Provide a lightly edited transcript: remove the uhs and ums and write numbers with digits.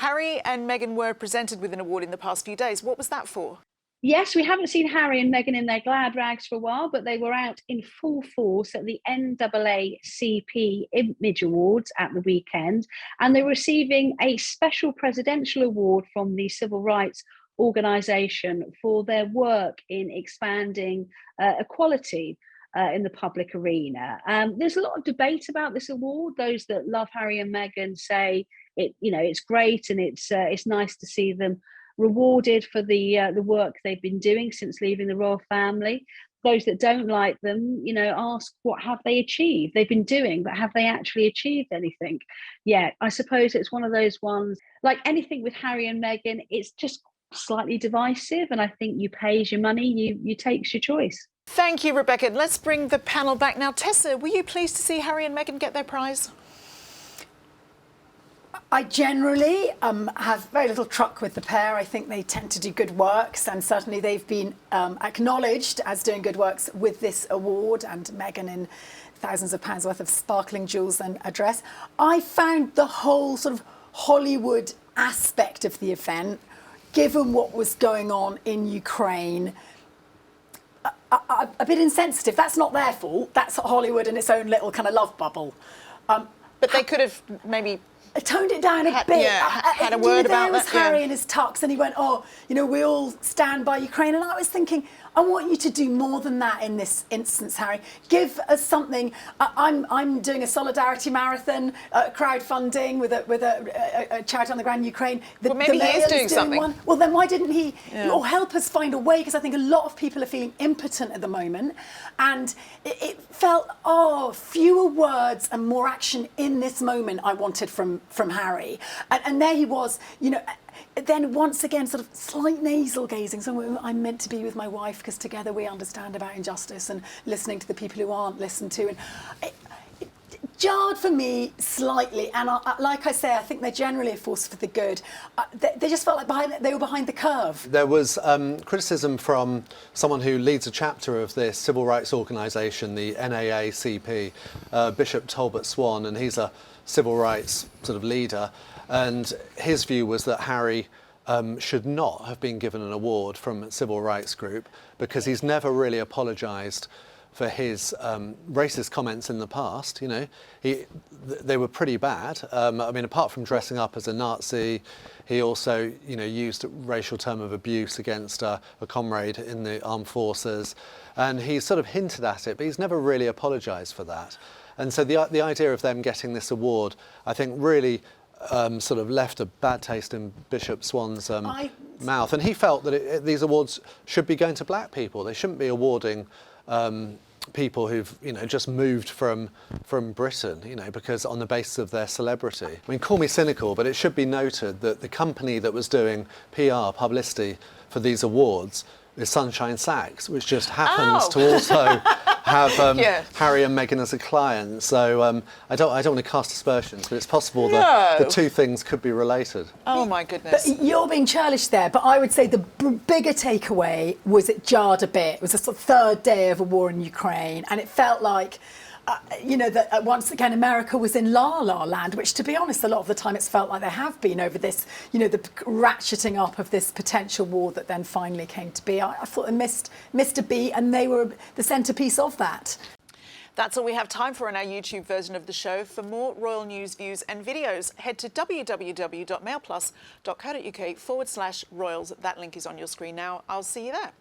Harry and Meghan were presented with an award in the past few days. What was that for? Yes, we haven't seen Harry and Meghan in their glad rags for a while, but they were out in full force at the NAACP Image Awards at the weekend, and they were receiving a special presidential award from the Civil Rights Organisation for their work in expanding equality in the public arena. There's a lot of debate about this award. Those that love Harry and Meghan say it's great and it's nice to see them rewarded for the work they've been doing since leaving the royal family. Those that don't like them, ask what have they achieved? They've been doing, but have they actually achieved anything? Yeah, I suppose it's one of those ones, like anything with Harry and Meghan, it's just slightly divisive, and I think you pay your money, you takes your choice. Thank you, Rebecca. Let's bring the panel back now. Tessa, were you pleased to see Harry and Meghan get their prize? I generally have very little truck with the pair. I think they tend to do good works, and certainly they've been acknowledged as doing good works with this award, and Meghan in thousands of pounds worth of sparkling jewels and a dress. I found the whole sort of Hollywood aspect of the event, given what was going on in Ukraine, a bit insensitive. That's not their fault. That's Hollywood in its own little kind of love bubble. But they could have maybe toned it down a bit. Yeah, had a word about that. There was Harry in his tux, and he went, we all stand by Ukraine. And I was thinking, I want you to do more than that in this instance, Harry. Give us something. I'm doing a solidarity marathon, crowdfunding with a charity on the ground in Ukraine. Well, maybe he is doing something. One. Well, then why didn't he or help us find a way? Because I think a lot of people are feeling impotent at the moment, and it felt fewer words and more action in this moment. I wanted from Harry, and there he was, Then once again, sort of slight nasal gazing. So I'm meant to be with my wife because together we understand about injustice, and listening to the people who aren't listened to. And it jarred for me slightly. And like I say, I think they're generally a force for the good. They just felt like they were behind the curve. There was criticism from someone who leads a chapter of this civil rights organisation, the NAACP, Bishop Talbot Swan, and he's a civil rights sort of leader. And his view was that Harry should not have been given an award from a civil rights group because he's never really apologised for his racist comments in the past. They were pretty bad. Apart from dressing up as a Nazi, he also, used a racial term of abuse against a comrade in the armed forces. And he sort of hinted at it, but he's never really apologised for that. And so the idea of them getting this award, I think, really sort of left a bad taste in Bishop Swan's mouth. And he felt that these awards should be going to black people. They shouldn't be awarding people who've just moved from Britain, because on the basis of their celebrity. Call me cynical, but it should be noted that the company that was doing PR publicity for these awards is Sunshine Sachs, which just happens to also have Harry and Meghan as a client. So I don't want to cast aspersions, but it's possible that the two things could be related. Oh my goodness! But you're being churlish there, but I would say the bigger takeaway was it jarred a bit. It was a sort of third day of a war in Ukraine, and it felt like that once again America was in la la land, which, to be honest, a lot of the time it's felt like they have been over this, the ratcheting up of this potential war that then finally came to be. I thought they missed a beat, and they were the centrepiece of that. That's all we have time for in our YouTube version of the show. For more royal news, views and videos, head to www.mailplus.co.uk/royals. That link is on your screen now. I'll see you there.